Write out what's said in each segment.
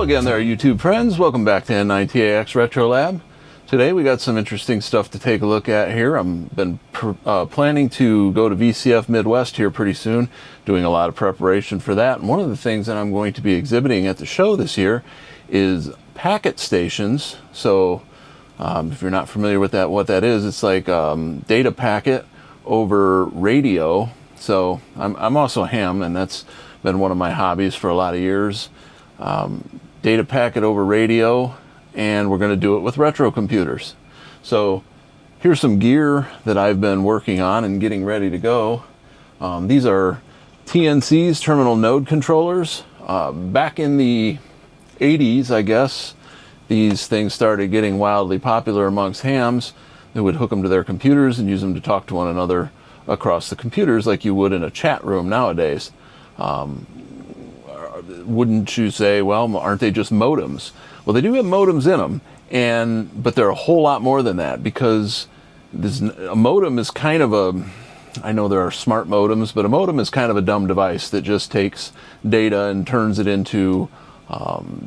again there, YouTube friends. Welcome back to N9TAX Retro Lab. Today we got some interesting stuff to take a look at here. I've been planning to go to VCF Midwest here pretty soon, doing a lot of preparation for that. And one of the things that I'm going to be exhibiting at the show this year is packet stations. So if you're not familiar with that, what that is, it's like data packet over radio. So I'm also ham, and that's been one of my hobbies for a lot of years. Data packet over radio, and we're going to do it with retro computers. So here's some gear that I've been working on and getting ready to go. These are TNC's, terminal node controllers. Back in the 80s, I guess, these things started getting wildly popular amongst hams. They would hook them to their computers and use them to talk to one another across the computers like you would in a chat room nowadays. Wouldn't you say, well, aren't they just modems? Well, they do have modems in them, but they're a whole lot more than that, because a modem is kind of I know there are smart modems, but a modem is kind of a dumb device that just takes data and turns it into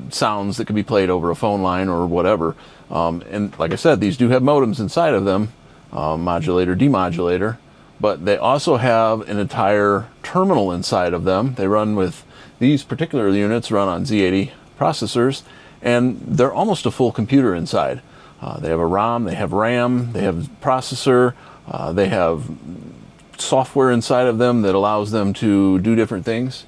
sounds that can be played over a phone line or whatever. And like I said, these do have modems inside of them, modulator, demodulator, but they also have an entire terminal inside of them. They run with, these particular units run on Z80 processors, and they're almost a full computer inside. They have a ROM, they have RAM, they have processor, they have software inside of them that allows them to do different things.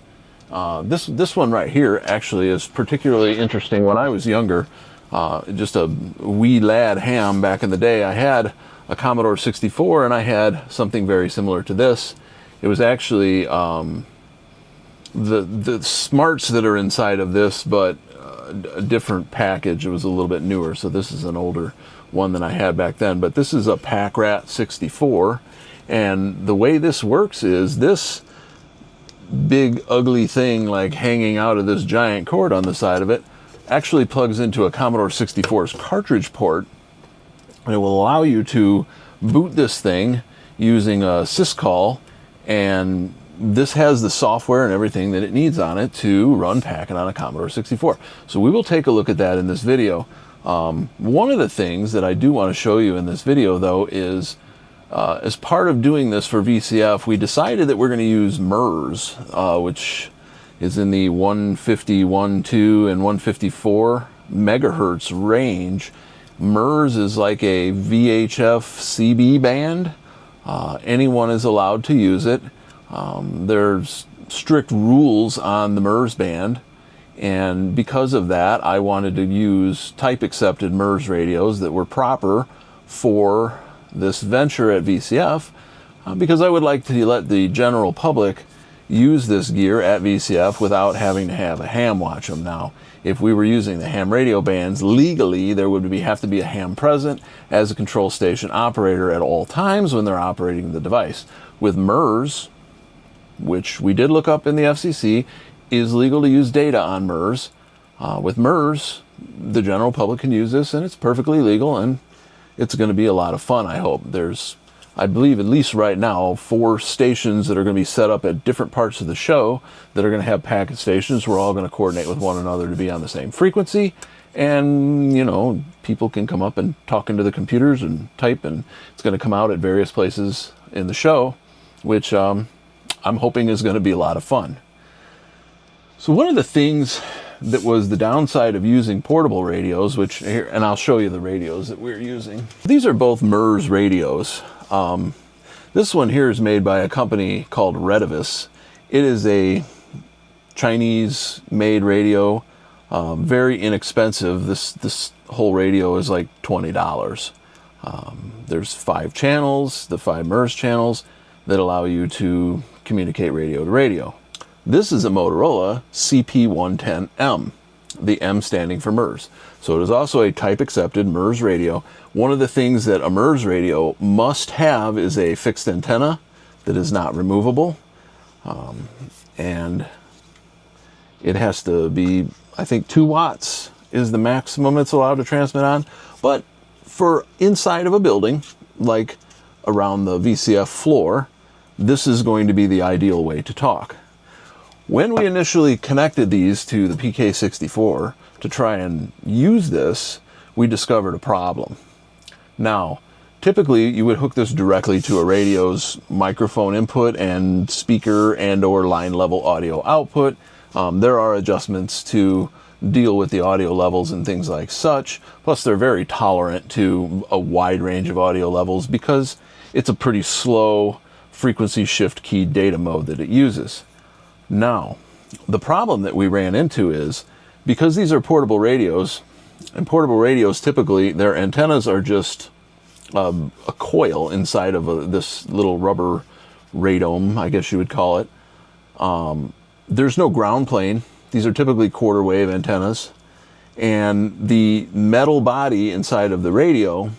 This one right here actually is particularly interesting. When I was younger, just a wee lad ham back in the day, I had a Commodore 64, and I had something very similar to this. It was actually the smarts that are inside of this, but a different package. It was a little bit newer, so this is an older one than I had back then. But this is a Packrat 64, and the way this works is this big ugly thing like hanging out of this giant cord on the side of it actually plugs into a Commodore 64's cartridge port, and it will allow you to boot this thing using a syscall, and this has the software and everything that it needs on it to run Packet on a Commodore 64. So we will take a look at that in this video. One of the things that I do want to show you in this video, though, is as part of doing this for VCF, we decided that we're going to use MERS, which is in the 150.1.2 and 154 megahertz range. MERS is like a VHF CB band. Anyone is allowed to use it. There's strict rules on the MERS band, and because of that, I wanted to use type-accepted MERS radios that were proper for this venture at VCF, because I would like to let the general public use this gear at VCF without having to have a ham watch them. Now, if we were using the ham radio bands legally, there would have to be a ham present as a control station operator at all times when they're operating the device. With MERS, which we did look up in the FCC, is legal to use data on MERS. With MERS, the general public can use this, and it's perfectly legal, and it's going to be a lot of fun, I hope. There's, I believe, at least right now, 4 stations that are going to be set up at different parts of the show that are going to have packet stations. We're all going to coordinate with one another to be on the same frequency, and, you know, people can come up and talk into the computers and type, and it's going to come out at various places in the show, which I'm hoping is going to be a lot of fun. So one of the things that was the downside of using portable radios, which here, and I'll show you the radios that we're using. These are both MERS radios. This one here is made by a company called Redivis. It is a Chinese-made radio, very inexpensive. This whole radio is like $20. There's 5 channels, the 5 MERS channels that allow you to communicate radio to radio. This is a Motorola CP110M, the M standing for MERS. So it is also a type-accepted MERS radio. One of the things that a MERS radio must have is a fixed antenna that is not removable. And it has to be, I think, 2 watts is the maximum it's allowed to transmit on. But for inside of a building, like around the VCF floor, this is going to be the ideal way to talk. When we initially connected these to the PK64, to try and use this, we discovered a problem. Now, typically you would hook this directly to a radio's microphone input and speaker and or line level audio output. There are adjustments to deal with the audio levels and things like such. Plus they're very tolerant to a wide range of audio levels because it's a pretty slow frequency shift key data mode that it uses. Now, the problem that we ran into is because these are portable radios, and portable radios typically their antennas are just a coil inside of this little rubber radome, I guess you would call it. There's no ground plane. These are typically quarter wave antennas, and the metal body inside of the radio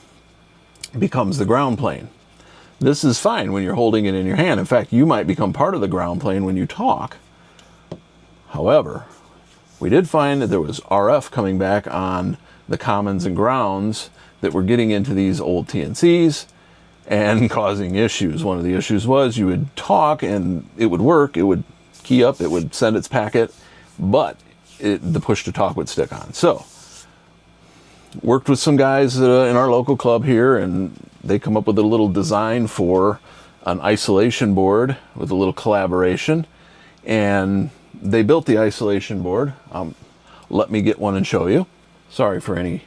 becomes the ground plane. This is fine when you're holding it in your hand. In fact, you might become part of the ground plane when you talk. However, we did find that there was RF coming back on the commons and grounds that were getting into these old TNCs and causing issues. One of the issues was you would talk and it would work, it would key up, it would send its packet, but the push to talk would stick on. So, worked with some guys in our local club here, and they come up with a little design for an isolation board with a little collaboration, and they built the isolation board. Let me get one and show you. Sorry for any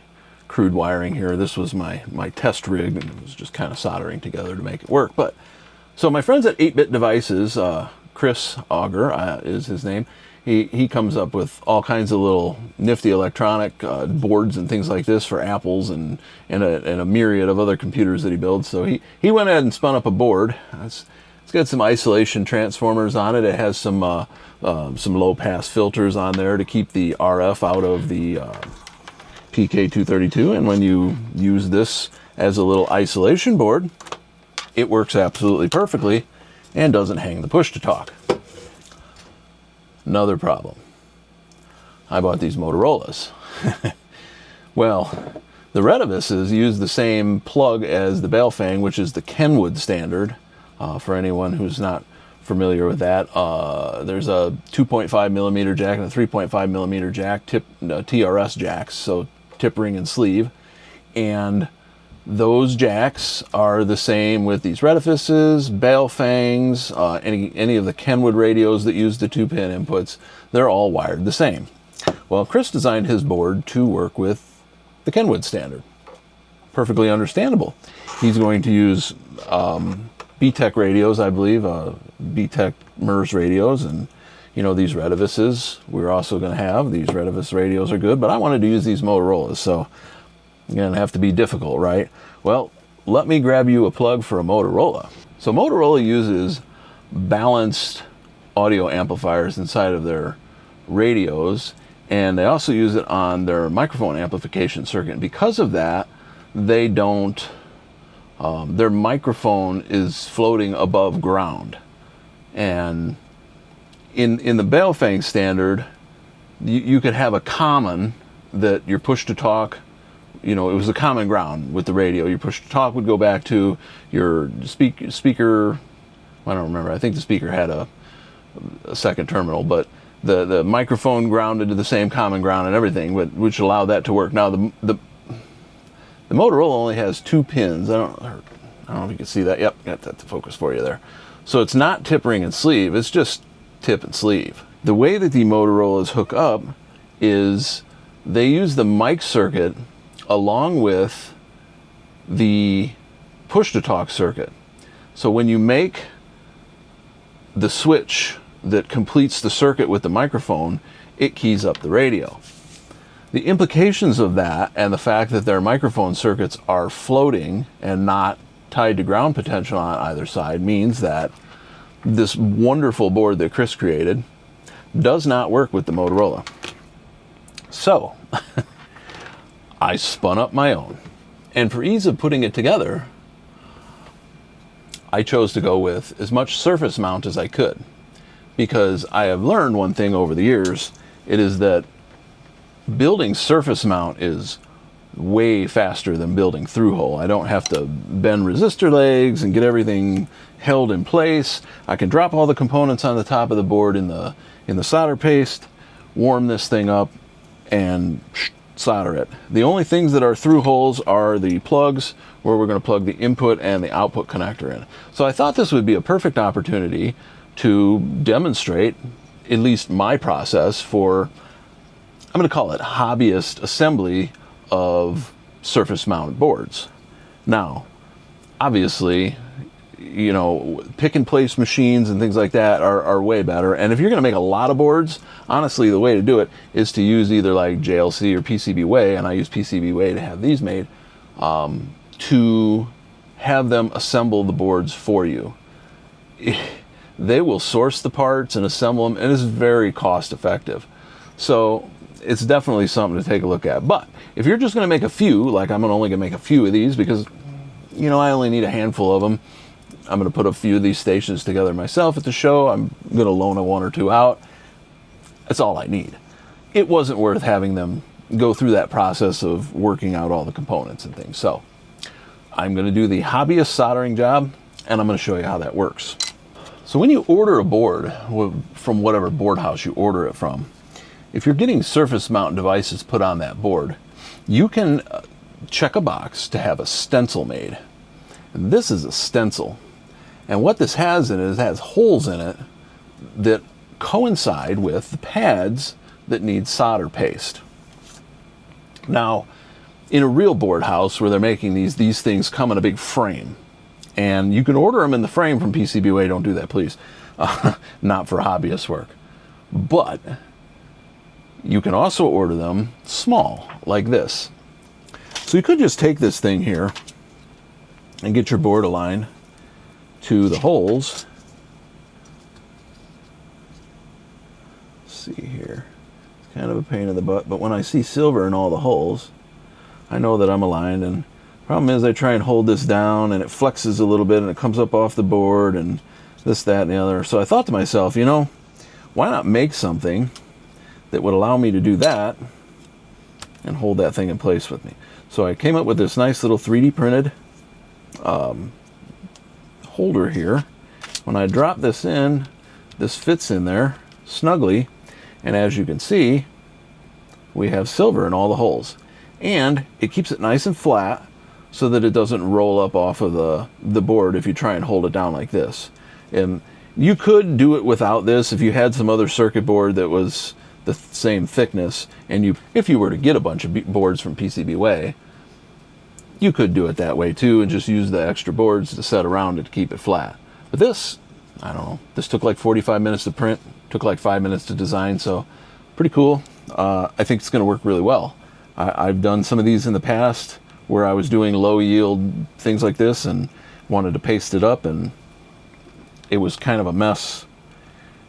crude wiring here. This was my test rig, and it was just kind of soldering together to make it work. But so my friends at 8-Bit Devices, Chris Auger is his name. He comes up with all kinds of little nifty electronic boards and things like this for Apples and a myriad of other computers that he builds. So he went ahead and spun up a board. It's got some isolation transformers on it. It has some low pass filters on there to keep the RF out of the PK232. And when you use this as a little isolation board, it works absolutely perfectly and doesn't hang the push to talk. Another problem. I bought these Motorola's. Well, the Redivises use the same plug as the Baofeng, which is the Kenwood standard. For anyone who's not familiar with that, there's a 2.5 millimeter jack and a 3.5 millimeter jack, TRS jacks, so tip, ring, and sleeve. And those jacks are the same with these Redivises, Baofengs, any of the Kenwood radios that use the 2-pin inputs. They're all wired the same. Well, Chris designed his board to work with the Kenwood standard. Perfectly understandable. He's going to use BTEC radios, I believe, BTEC MERS radios, and these Redivises we're also going to have. These Redivis radios are good, but I wanted to use these Motorola's, so you're going to have to be difficult, right? Well, let me grab you a plug for a Motorola. So Motorola uses balanced audio amplifiers inside of their radios, and they also use it on their microphone amplification circuit. And because of that, they don't, their microphone is floating above ground. And in the Baofeng standard, you could have a common that your push to talk, it was a common ground with the radio. Your push to talk would go back to your speaker. I don't remember. I think the speaker had a second terminal, but the microphone grounded to the same common ground and everything, which allowed that to work. Now the Motorola only has 2 pins. I don't know if you can see that. Yep, got that to focus for you there. So it's not tip, ring, and sleeve. It's just tip and sleeve. The way that the Motorola's hook up is they use the mic circuit along with the push-to-talk circuit. So when you make the switch that completes the circuit with the microphone, it keys up the radio. The implications of that and the fact that their microphone circuits are floating and not tied to ground potential on either side means that this wonderful board that Chris created does not work with the Motorola. So, I spun up my own. And for ease of putting it together, I chose to go with as much surface mount as I could. Because I have learned one thing over the years, it is that building surface mount is way faster than building through hole. I don't have to bend resistor legs and get everything held in place. I can drop all the components on the top of the board in the solder paste, warm this thing up, and solder it. The only things that are through holes are the plugs where we're going to plug the input and the output connector in. So I thought this would be a perfect opportunity to demonstrate at least my process for, I'm going to call it hobbyist assembly of surface mounted boards. Now, obviously, you know, pick and place machines and things like that are way better. And if you're going to make a lot of boards, honestly, the way to do it is to use either like JLC or PCBWay, and I use PCBWay to have these made, to have them assemble the boards for you. They will source the parts and assemble them, and it's very cost effective. So it's definitely something to take a look at. But if you're just going to make a few, like I'm only going to make a few of these because, you know, I only need a handful of them. I'm going to put a few of these stations together myself at the show. I'm going to loan a one or two out. That's all I need. It wasn't worth having them go through that process of working out all the components and things. So I'm going to do the hobbyist soldering job, and I'm going to show you how that works. So when you order a board from whatever board house you order it from, if you're getting surface mount devices put on that board, you can check a box to have a stencil made. And this is a stencil. And what this has in it is it has holes in it that coincide with the pads that need solder paste. Now, in a real board house where they're making these things come in a big frame. And you can order them in the frame from PCBWay. Don't do that, please. Not for hobbyist work. But you can also order them small, like this. So you could just take this thing here and get your board aligned to the holes. Let's see here. It's kind of a pain in the butt, but when I see silver in all the holes, I know that I'm aligned. And problem is I try and hold this down and it flexes a little bit and it comes up off the board and this, that, and the other. So I thought to myself, you know, why not make something that would allow me to do that and hold that thing in place with me. So I came up with this nice little 3D printed holder here. When I drop this in, this fits in there snugly, and as you can see, we have silver in all the holes. And it keeps it nice and flat so that it doesn't roll up off of the board if you try and hold it down like this. And you could do it without this if you had some other circuit board that was the same thickness, and if you were to get a bunch of boards from PCBWay, you could do it that way too and just use the extra boards to set around it to keep it flat. But this, I don't know, this took like 45 minutes to print, took like 5 minutes to design, so pretty cool. I think it's going to work really well. I've done some of these in the past where I was doing low yield things like this and wanted to paste it up, and it was kind of a mess,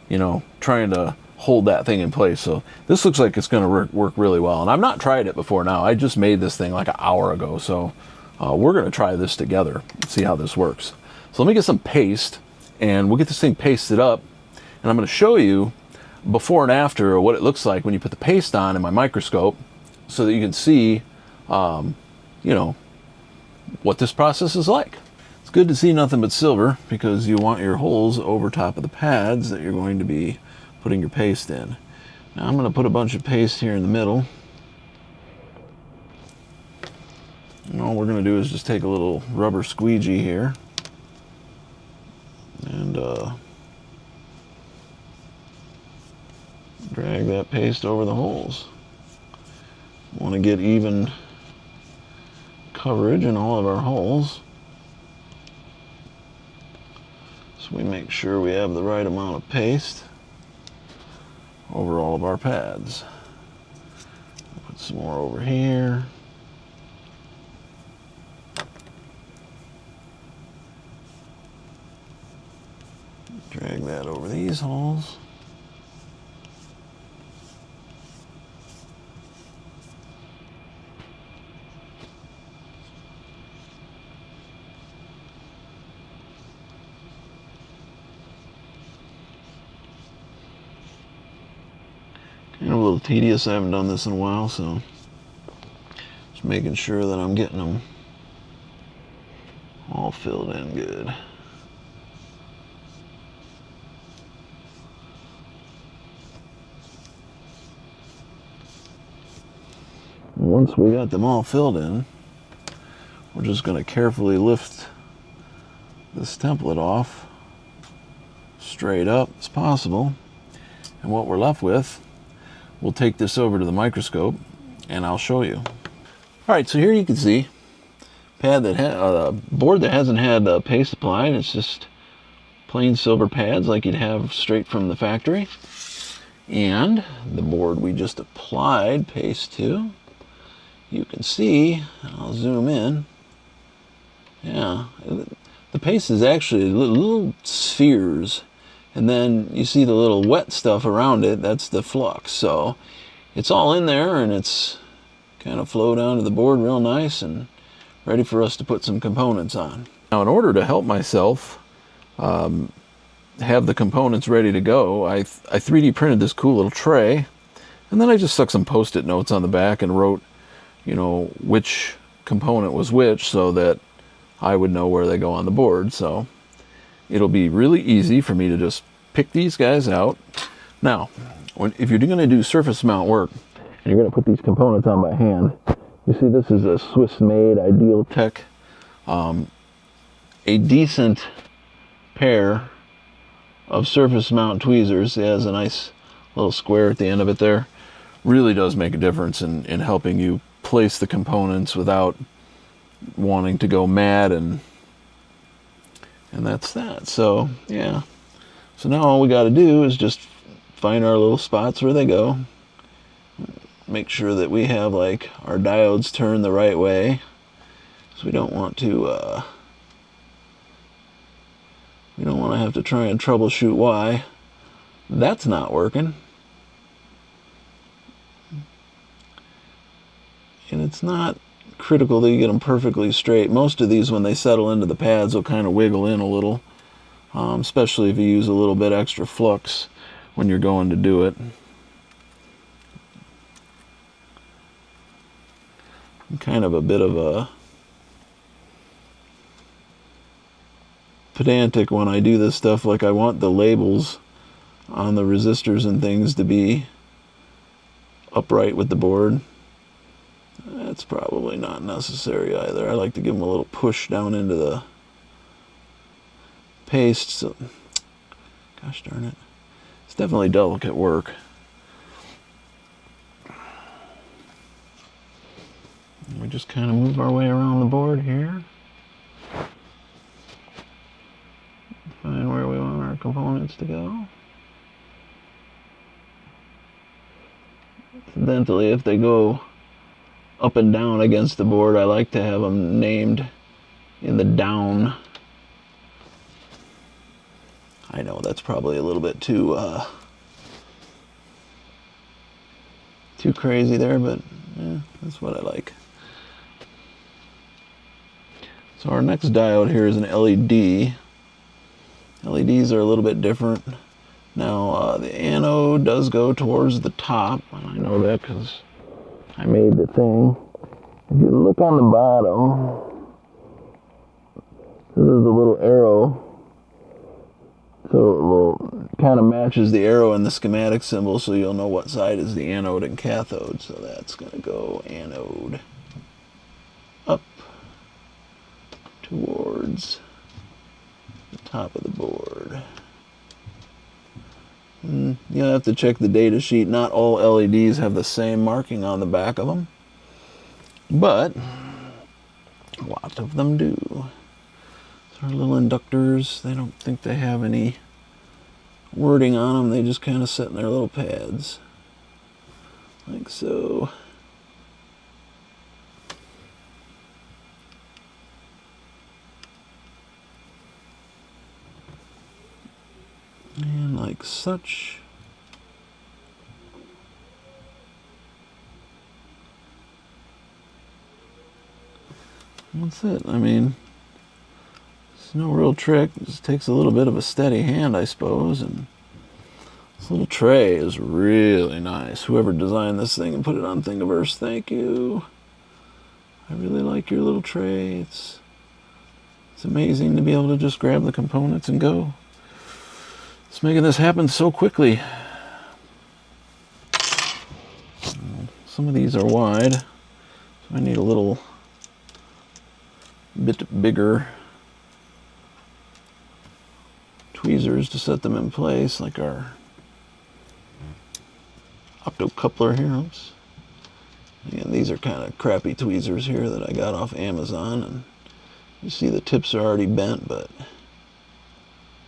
you know, trying to hold that thing in place. So this looks like it's going to work really well. And I've not tried it before now. I just made this thing like an hour ago. So we're going to try this together and see how this works. So let me get some paste and we'll get this thing pasted up. And I'm going to show you before and after what it looks like when you put the paste on in my microscope so that you can see, you know, what this process is like. It's good to see nothing but silver because you want your holes over top of the pads that you're going to be putting your paste in. Now I'm going to put a bunch of paste here in the middle. And all we're going to do is just take a little rubber squeegee here and drag that paste over the holes. Want to get even coverage in all of our holes, so we make sure we have the right amount of paste over all of our pads. Put some more over here. Drag that over these holes. Kind of a little tedious. I haven't done this in a while, so just making sure that I'm getting them all filled in good. once we got them all filled in, we're just going to carefully lift this template off straight up as possible. And what we're left with, we'll take this over to the microscope and I'll show you. All right, so here you can see board that hasn't had paste applied. It's just plain silver pads like you'd have straight from the factory. And the board we just applied paste to, you can see, I'll zoom in, yeah, the paste is actually little spheres, and then you see the little wet stuff around it, that's the flux. So it's all in there and it's kind of flow down to the board real nice and ready for us to put some components on. Now, in order to help myself have the components ready to go, I 3D printed this cool little tray, and then I just stuck some post-it notes on the back and wrote, you know, which component was which so that I would know where they go on the board. So it'll be really easy for me to just pick these guys out. Now, if you're going to do surface mount work and you're going to put these components on by hand, you see this is a Swiss-made Ideal Tech, a decent pair of surface mount tweezers. It has a nice little square at the end of it there. Really does make a difference in helping you place the components without wanting to go mad, and that's that. So yeah, so now all we got to do is just find our little spots where they go, make sure that we have like our diodes turned the right way, because we don't want to have to try and troubleshoot why that's not working. And it's not critical that you get them perfectly straight. Most of these, when they settle into the pads, will kind of wiggle in a little, especially if you use a little bit extra flux when you're going to do it. I'm kind of a bit of a pedantic when I do this stuff. Like, I want the labels on the resistors and things to be upright with the board. That's probably not necessary either. I like to give them a little push down into the paste. So, gosh darn it. It's definitely delicate work. We just kind of move our way around the board here. Find where we want our components to go. Incidentally, if they go up and down against the board, I like to have them named in the down. I know that's probably a little bit too crazy there, but yeah, that's what I like. So our next diode here is an LED. LEDs are a little bit different. Now the anode does go towards the top, and I know that because I made the thing. If you look on the bottom, this is a little arrow. So it kind of matches the arrow in the schematic symbol, so you'll know what side is the anode and cathode. So that's going to go anode up towards the top of the board. You'll have to check the data sheet. Not all LEDs have the same marking on the back of them, but a lot of them do. So our little inductors, they don't think they have any wording on them. They just kind of sit in their little pads, like so. And like such. That's it. I mean, it's no real trick. It just takes a little bit of a steady hand, I suppose. And this little tray is really nice. Whoever designed this thing and put it on Thingiverse, thank you. I really like your little tray. It's amazing to be able to just grab the components and go. It's making this happen so quickly. Some of these are wide. So I need a little bit bigger tweezers to set them in place, like our optocoupler here. Oops. And these are kind of crappy tweezers here that I got off Amazon, and you see the tips are already bent, but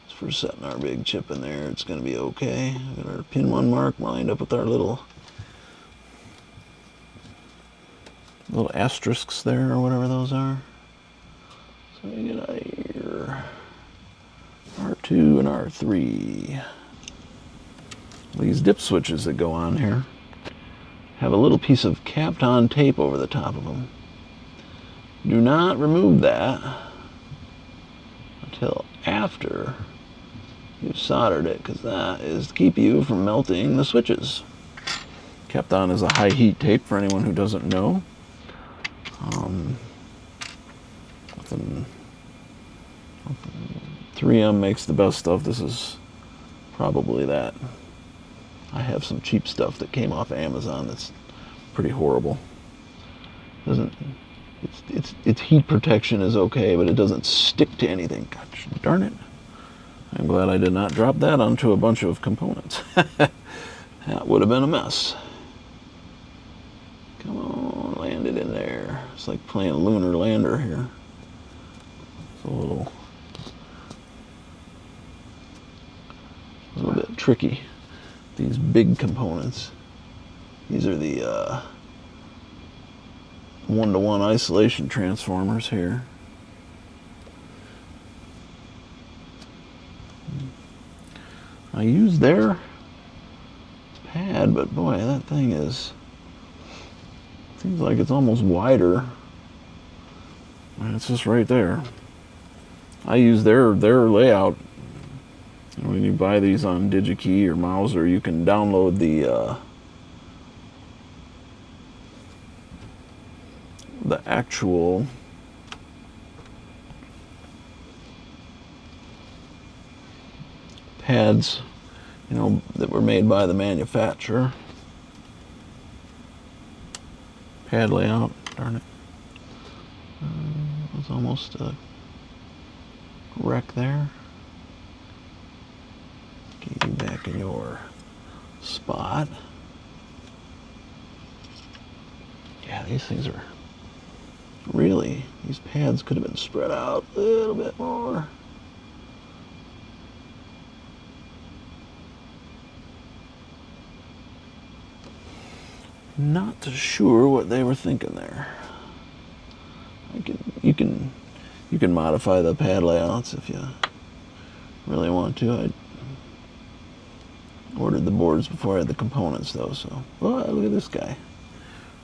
for setting our big chip in there, it's going to be okay. We've got our pin 1 mark lined up with our little asterisks there, or whatever those are. So we get our R2 and R3. These dip switches that go on here have a little piece of capped on tape over the top of them. Do not remove that until after you've soldered it, because that is to keep you from melting the switches. Kept on is a high heat tape for anyone who doesn't know. 3M makes the best stuff. This is probably that. I have some cheap stuff that came off Amazon that's pretty horrible. Its heat protection is okay, but it doesn't stick to anything. Gosh darn it. I'm glad I did not drop that onto a bunch of components. That would have been a mess. Come on, land it in there. It's like playing lunar lander here. It's a little bit tricky. These big components. These are the 1-to-1 isolation transformers here. I used their pad, but boy, that thing seems like it's almost wider. And it's just right there. I use their layout. When you buy these on DigiKey or Mauser, you can download the actual pads, that were made by the manufacturer. Pad layout, darn it. It was almost a wreck there. Get you back in your spot. Yeah, these things are really, these pads could have been spread out a little bit more. Not sure what they were thinking there. You can modify the pad layouts if you really want to. I ordered the boards before I had the components though, so. Oh, look at this guy.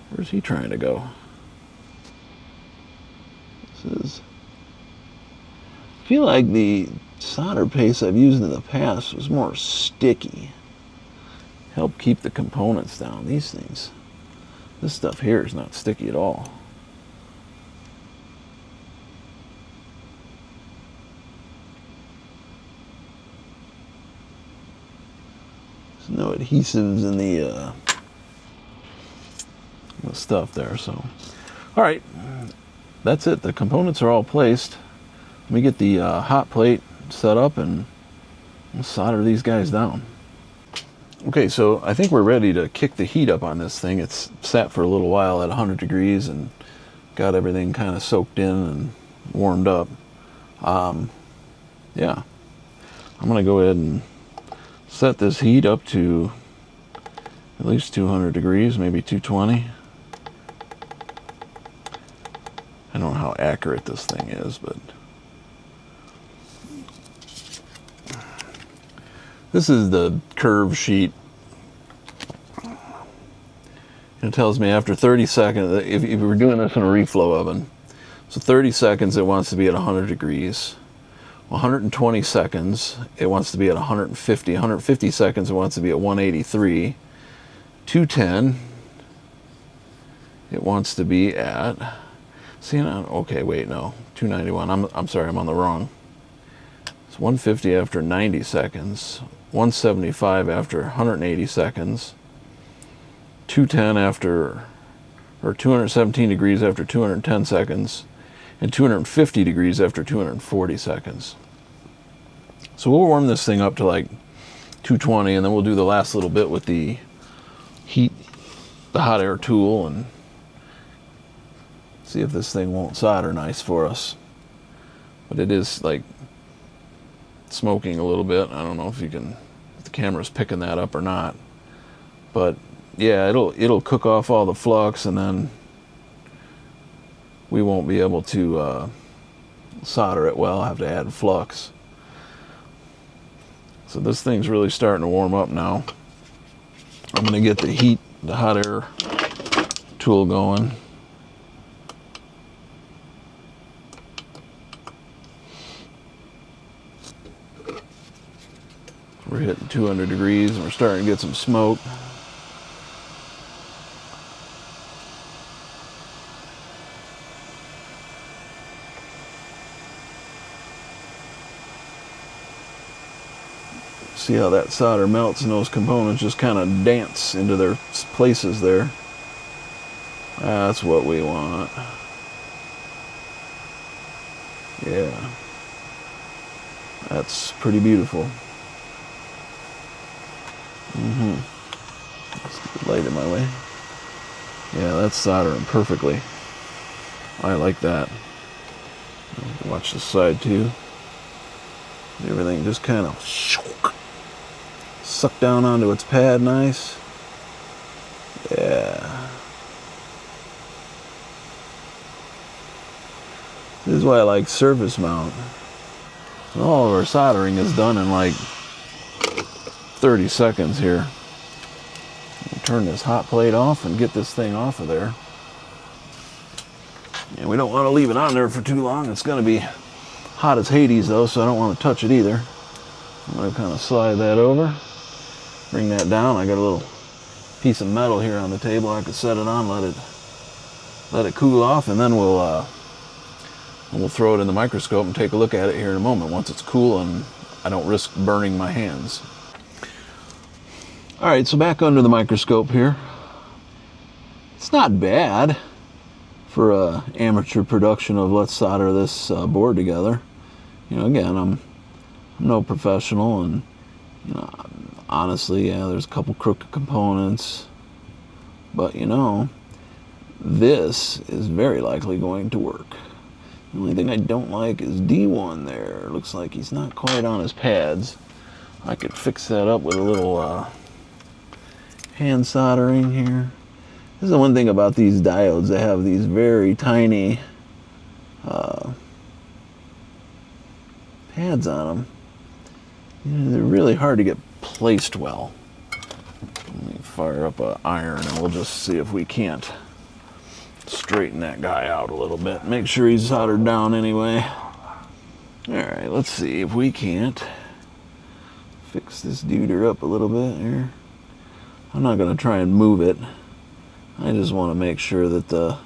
Where's he trying to go? I feel like the solder paste I've used in the past was more sticky. Help keep the components down. These things. This stuff here is not sticky at all. There's no adhesives in the stuff there, so. All right, that's it. The components are all placed. Let me get the hot plate set up and solder these guys down. Okay, so I think we're ready to kick the heat up on this thing. It's sat for a little while at 100 degrees and got everything kind of soaked in and warmed up. Yeah, I'm gonna go ahead and set this heat up to at least 200 degrees, maybe 220. I don't know how accurate this thing is, but this is the curve sheet. It tells me after 30 seconds, if we're doing this in a reflow oven, so 30 seconds it wants to be at 100 degrees. 120 seconds it wants to be at 150. 150 seconds it wants to be at 183. 210 it wants to be at, see now, okay, wait, no, 291. I'm sorry, I'm on the wrong. It's 150 after 90 seconds. 175 after 180 seconds, 210 after, or 217 degrees after 210 seconds, and 250 degrees after 240 seconds. So we'll warm this thing up to like 220, and then we'll do the last little bit with the heat, the hot air tool, and see if this thing won't solder nice for us. But it is like smoking a little bit. I don't know if the camera's picking that up or not. But yeah, it'll cook off all the flux, and then we won't be able to solder it well. I'll have to add flux. So this thing's really starting to warm up now. I'm going to get the hot air tool going. We're hitting 200 degrees and we're starting to get some smoke. See how that solder melts and those components just kind of dance into their places there. That's what we want. Yeah. That's pretty beautiful. Let's get the light in my way. Yeah, that's soldering perfectly. I like that. Watch the side too. Everything just kind of suck down onto its pad nice. Yeah. This is why I like surface mount. All of our soldering is done in like 30 seconds here. We'll turn this hot plate off and get this thing off of there. And we don't want to leave it on there for too long. It's going to be hot as Hades though, so I don't want to touch it either. I'm going to kind of slide that over. Bring that down. I got a little piece of metal here on the table. I could set it on, let it cool off, and then we'll throw it in the microscope and take a look at it here in a moment once it's cool and I don't risk burning my hands. All right, so back under the microscope here. It's not bad for a amateur production of let's solder this board together. You know, again, I'm no professional, and you know, honestly, yeah, there's a couple crooked components, but you know, this is very likely going to work. The only thing I don't like is D1 there. It looks like he's not quite on his pads. I could fix that up with a little hand soldering here. This is the one thing about these diodes. They have these very tiny pads on them. You know, they're really hard to get placed well. Let me fire up an iron and we'll just see if we can't straighten that guy out a little bit. Make sure he's soldered down anyway. Alright, let's see if we can't fix this duder up a little bit here. I'm not going to try and move it. I just want to make sure that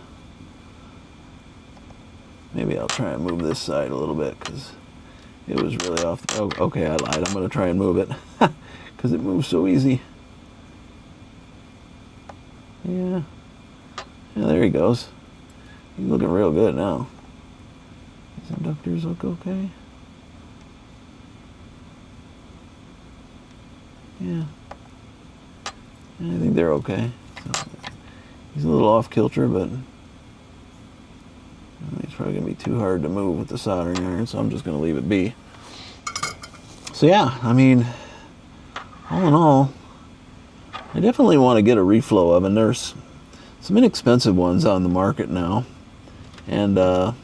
maybe I'll try and move this side a little bit because it was really off. Oh, okay, I lied. I'm going to try and move it because it moves so easy. Yeah. Yeah, there he goes. He's looking real good now. These inductors look okay. Yeah. I think they're okay. So, he's a little off kilter, but it's probably going to be too hard to move with the soldering iron, so I'm just going to leave it be. So yeah, I mean, all in all, I definitely want to get a reflow oven. There's some inexpensive ones on the market now, and it'd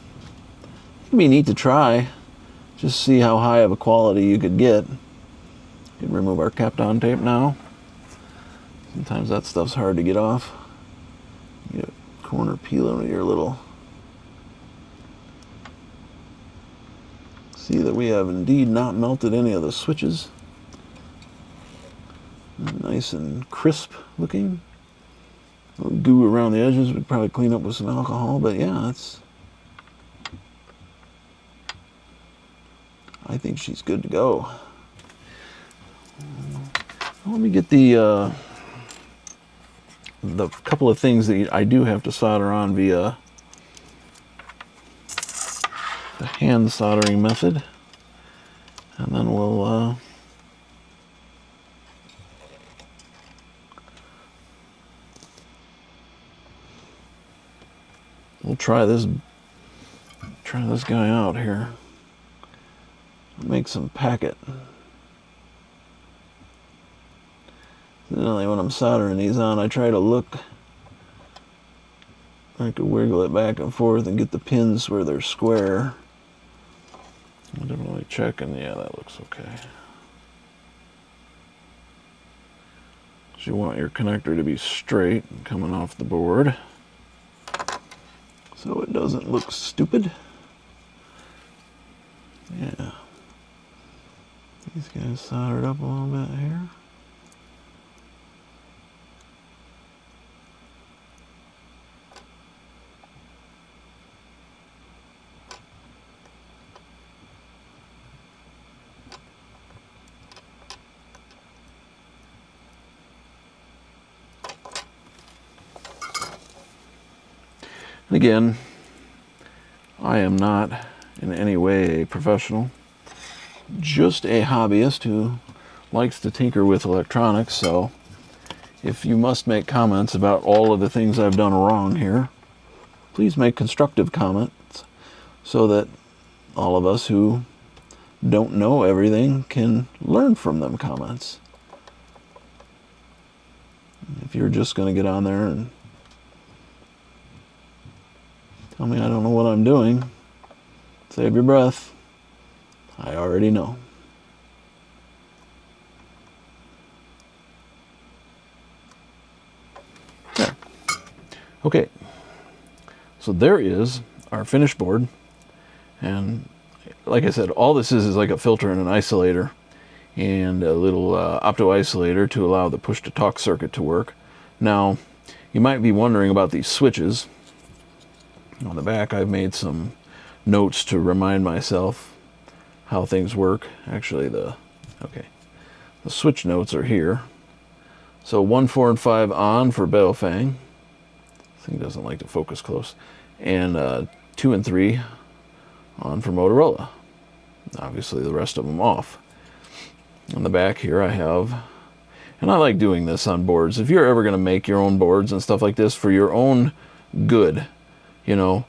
be neat to try, just see how high of a quality you could get. You can remove our Kapton tape now. Sometimes that stuff's hard to get off. You get a corner peeling with your little. See that we have indeed not melted any of the switches. Nice and crisp looking. A little goo around the edges. We'd probably clean up with some alcohol, but yeah, I think she's good to go. Let me get the the couple of things that I do have to solder on via the hand soldering method, and then we'll try this guy out here. Make some packet. Generally, when I'm soldering these on, I try to look. I could wiggle it back and forth and get the pins where they're square. I'm definitely checking. Yeah, that looks okay. So you want your connector to be straight coming off the board, so it doesn't look stupid. Yeah. These guys soldered up a little bit here. And again, I am not in any way a professional, just a hobbyist who likes to tinker with electronics. So if you must make comments about all of the things I've done wrong here, please make constructive comments so that all of us who don't know everything can learn from them comments. If you're just going to get on there and tell me I don't know what I'm doing, save your breath. I already know. There. Okay. So there is our finished board. And like I said, all this is like a filter and an isolator and a little opto-isolator to allow the push-to-talk circuit to work. Now, you might be wondering about these switches. On the back, I've made some notes to remind myself how things work. Actually, the switch notes are here. So 1, 4, and 5 on for Baofeng. This thing doesn't like to focus close. And 2 and 3 on for Motorola. Obviously, the rest of them off. On the back here, I have, and I like doing this on boards. If you're ever going to make your own boards and stuff like this for your own good, you know,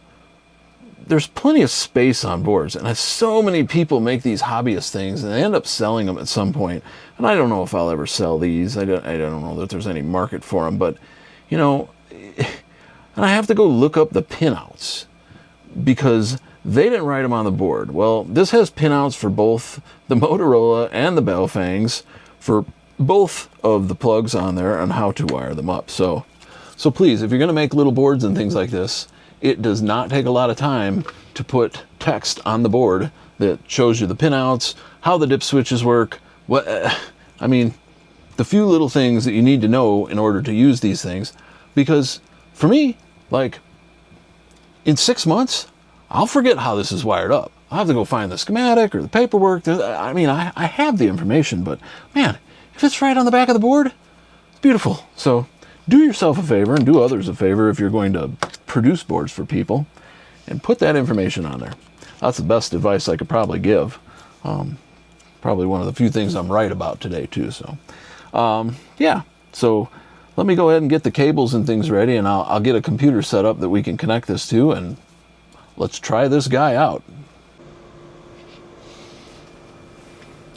there's plenty of space on boards, and so many people make these hobbyist things and they end up selling them at some point. And I don't know if I'll ever sell these. I don't know that there's any market for them, but you know, and I have to go look up the pinouts because they didn't write them on the board. Well, this has pinouts for both the Motorola and the Baofengs for both of the plugs on there and how to wire them up. So please, if you're going to make little boards and things like this, it does not take a lot of time to put text on the board that shows you the pinouts, how the dip switches work, I mean, the few little things that you need to know in order to use these things. Because for me, like, in 6 months, I'll forget how this is wired up. I'll have to go find the schematic or the paperwork. I mean, I have the information, but man, if it's right on the back of the board, it's beautiful. So do yourself a favor and do others a favor if you're going to produce boards for people and put that information on there. That's the best advice I could probably give. Probably one of the few things I'm right about today too. So yeah, so let me go ahead and get the cables and things ready, and I'll get a computer set up that we can connect this to, and let's try this guy out.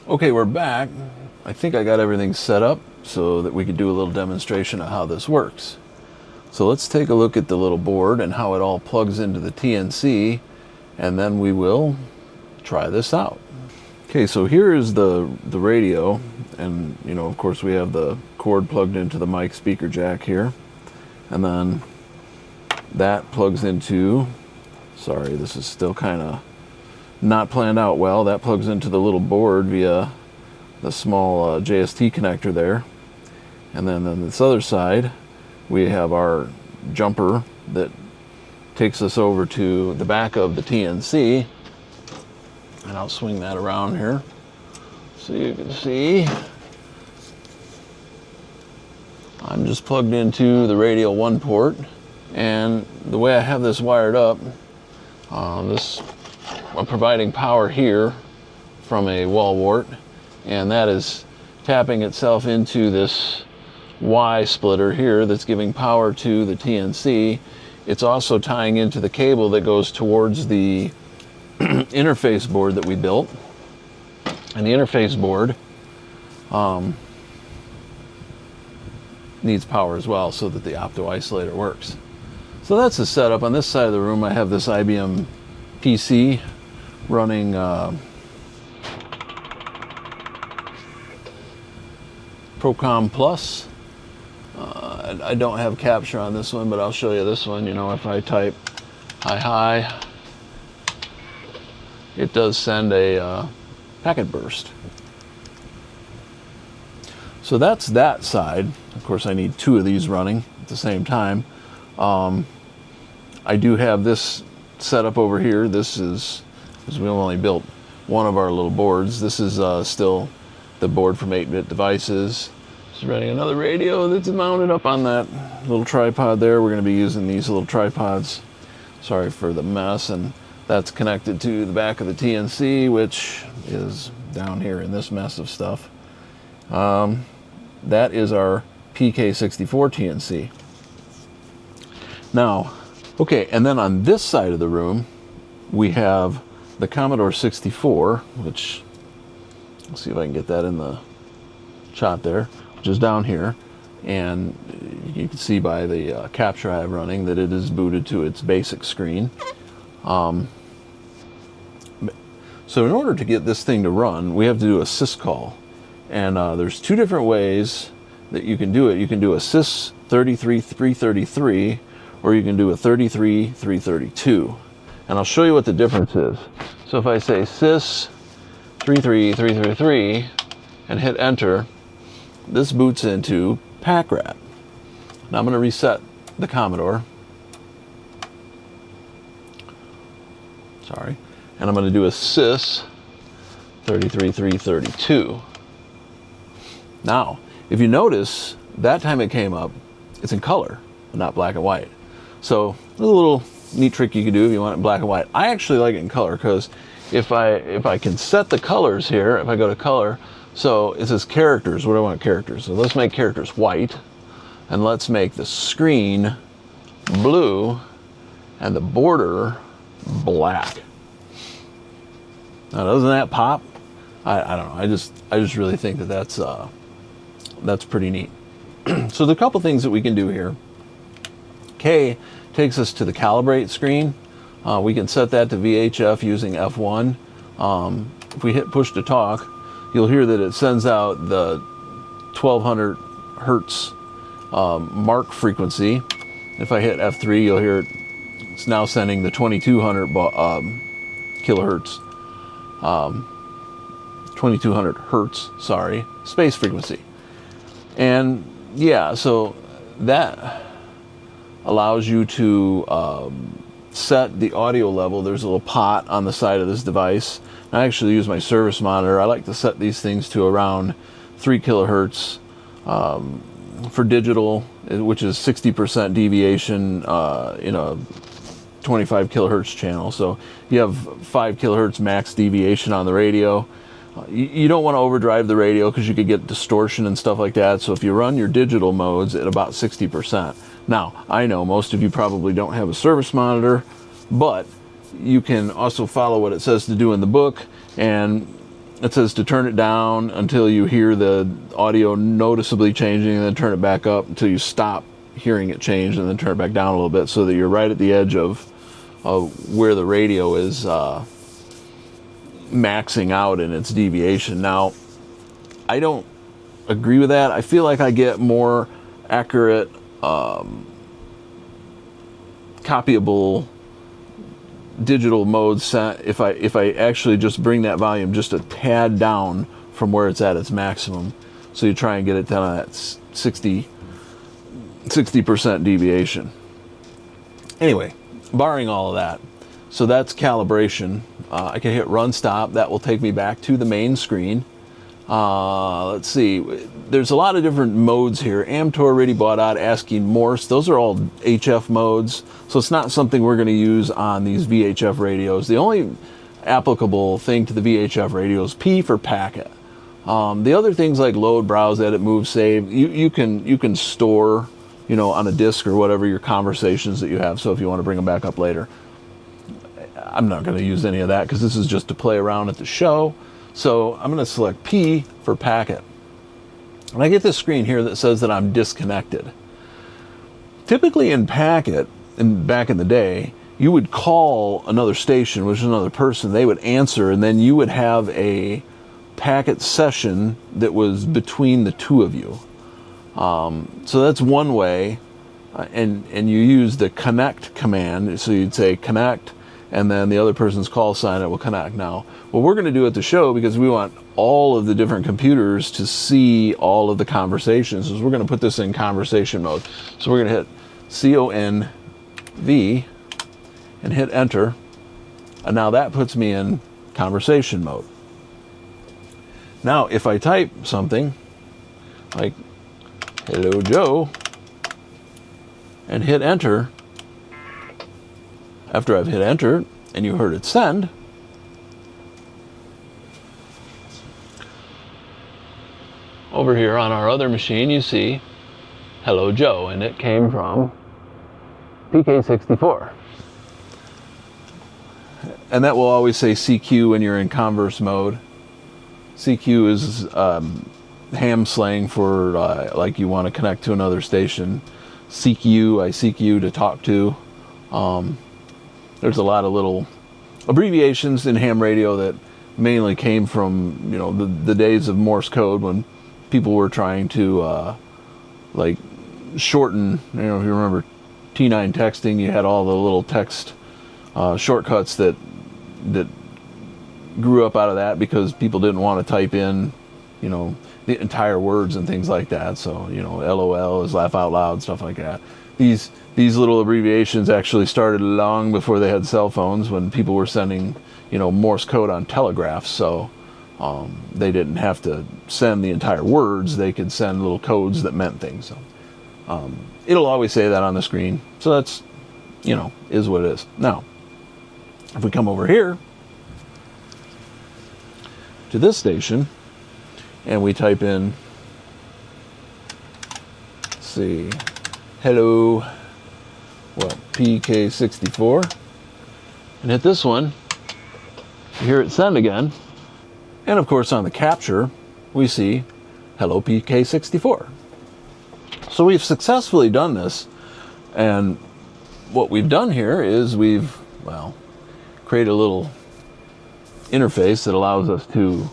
Okay, we're back. I think I got everything set up so that we could do a little demonstration of how this works. So let's take a look at the little board and how it all plugs into the TNC, and then we will try this out. Okay, so here is the radio, and you know, of course we have the cord plugged into the mic speaker jack here, and then that plugs into, sorry, this is still kind of not planned out well, that plugs into the little board via the small JST connector there. And then on this other side, we have our jumper that takes us over to the back of the TNC. And I'll swing that around here so you can see. I'm just plugged into the radio 1 port, and the way I have this wired up, I'm providing power here from a wall wart, and that is tapping itself into this Y splitter here that's giving power to the TNC. It's also tying into the cable that goes towards the interface board that we built, and the interface board needs power as well so that the opto isolator works. So that's the setup. On this side of the room I have this IBM PC running Procom Plus. I don't have capture on this one, but I'll show you this one. You know, if I type hi, it does send a packet burst. So that's that side. Of course, I need 2 of these running at the same time. I do have this set up over here. This is, because we only built one of our little boards. This is still the board from 8-bit devices. Just running another radio that's mounted up on that little tripod there. We're going to be using these little tripods. Sorry for the mess. And that's connected to the back of the TNC, which is down here in this mess of stuff. That is our PK64 TNC. Now, okay, and then on this side of the room, we have the Commodore 64, which, let's see if I can get that in the shot there, which is down here. And you can see by the capture I have running that it is booted to its basic screen. So in order to get this thing to run, we have to do a syscall. And there's 2 different ways that you can do it. You can do a sys 33333, or you can do a 33332. And I'll show you what the difference is. So if I say sys 33333 and hit enter, this boots into PackRat. Now I'm going to reset the Commodore. Sorry. And I'm going to do a sys 33332. Now, if you notice, that time it came up, it's in color, not black and white. So a little neat trick you can do if you want it in black and white. I actually like it in color because if I can set the colors here, if I go to color, so it says characters. What do I want characters? So let's make characters white, and let's make the screen blue and the border black. Now doesn't that pop? I don't know. I just really think that that's pretty neat. So there's a couple things that we can do here. K takes us to the calibrate screen. We can set that to VHF using F1. If we hit push to talk, you'll hear that it sends out the 1200 hertz mark frequency. If I hit F3, you'll hear it's now sending the 2200 kilohertz, 2200 hertz, sorry, space frequency. And yeah, so that allows you to set the audio level. There's a little pot on the side of this device. I actually use my service monitor. I like to set these things to around 3 kilohertz for digital, which is 60% deviation in a 25 kilohertz channel. So you have 5 kilohertz max deviation on the radio. You don't want to overdrive the radio because you could get distortion and stuff like that. So if you run your digital modes at about 60%. Now, I know most of you probably don't have a service monitor, but you can also follow what it says to do in the book, and it says to turn it down until you hear the audio noticeably changing, and then turn it back up until you stop hearing it change, and then turn it back down a little bit so that you're right at the edge of where the radio is maxing out in its deviation. Now, I don't agree with that. I feel like I get more accurate, copyable digital mode set if I actually just bring that volume just a tad down from where it's at its maximum. So you try and get it down at 60% deviation. Anyway, barring all of that, so that's calibration. I can hit run stop. That will take me back to the main screen. Let's see, there's a lot of different modes here. Amtor already bought out asking Morse. Those are all HF modes, so it's not something we're going to use on these VHF radios. The only applicable thing to the VHF radio is P for packet. The other things like load, browse, edit, move, save, you can store, you know, on a disk or whatever, your conversations that you have. So if you want to bring them back up later, I'm not going to use any of that because this is just to play around at the show. So I'm going to select P for packet. And I get this screen here that says that I'm disconnected. Typically in packet, back in the day, you would call another station, which is another person, they would answer, and then you would have a packet session that was between the two of you. So that's one way, and you use the connect command. So you'd say connect, and then the other person's call sign, it will connect. Now, what we're going to do at the show, because we want all of the different computers to see all of the conversations, is we're going to put this in conversation mode. So we're going to hit CONV and hit enter, and now that puts me in conversation mode. Now, if I type something like "Hello, Joe," and hit enter, after I've hit enter, and you heard it send, over here on our other machine, you see "Hello, Joe," and it came from PK64. And that will always say CQ when you're in converse mode. CQ is ham slang for like you want to connect to another station. Seek you, I seek you to talk to. There's a lot of little abbreviations in ham radio that mainly came from, you know, the days of Morse code when people were trying to like shorten. You know, if you remember T9 texting, you had all the little text shortcuts that grew up out of that because people didn't want to type in, you know, the entire words and things like that. So, you know, LOL is laugh out loud, stuff like that. These little abbreviations actually started long before they had cell phones, when people were sending, you know, Morse code on telegraphs. So they didn't have to send the entire words. They could send little codes that meant things. So it'll always say that on the screen. So that's, you know, is what it is. Now, if we come over here to this station and we type in, let's see, hello, well, PK64, and hit this one, you hear it send again. And of course on the capture, we see hello PK64. So we've successfully done this, and what we've done here is we've, well, created a little interface that allows us to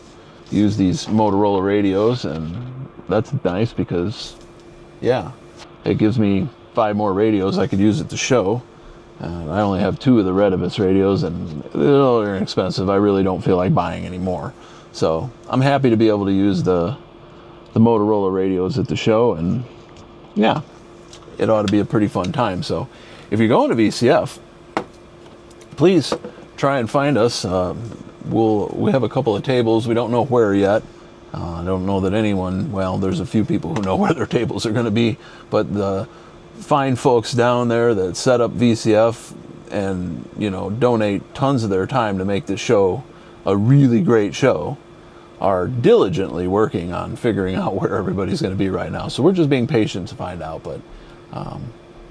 use these Motorola radios, and that's nice because, yeah, it gives me 5 more radios I could use at the show. I only have 2 of the Redivus radios, and they're inexpensive. I really don't feel like buying any more. So I'm happy to be able to use the Motorola radios at the show, and yeah, it ought to be a pretty fun time. So if you're going to VCF, please try and find us. We have a couple of tables. We don't know where yet. I don't know that anyone, well, there's a few people who know where their tables are going to be, but the fine folks down there that set up VCF and, you know, donate tons of their time to make this show a really great show are diligently working on figuring out where everybody's going to be right now. So we're just being patient to find out. But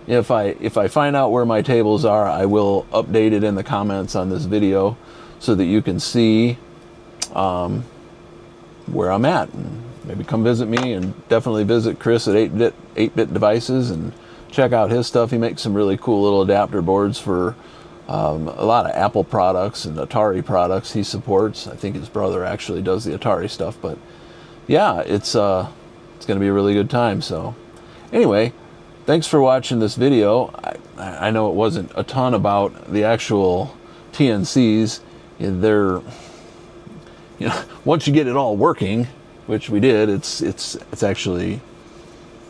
if I find out where my tables are, I will update it in the comments on this video so that you can see where I'm at, and maybe come visit me, and definitely visit Chris at 8-Bit Devices and check out his stuff. He makes some really cool little adapter boards for a lot of Apple products and Atari products he supports. I think his brother actually does the Atari stuff, but yeah, it's going to be a really good time. So anyway, thanks for watching this video. I know it wasn't a ton about the actual TNCs. They're, you know, once you get it all working, which we did, it's actually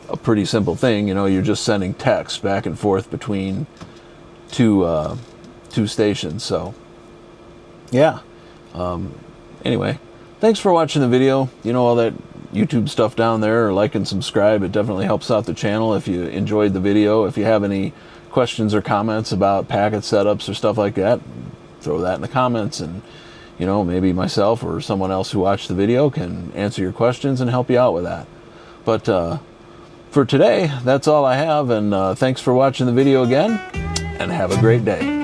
a pretty simple thing. You know, you're just sending text back and forth between two stations. So yeah, anyway, thanks for watching the video. You know, all that YouTube stuff down there, or like and subscribe. It definitely helps out the channel if you enjoyed the video. If you have any questions or comments about packet setups or stuff like that, throw that in the comments, and you know, maybe myself or someone else who watched the video can answer your questions and help you out with that. But for today, that's all I have, and thanks for watching the video again, and have a great day.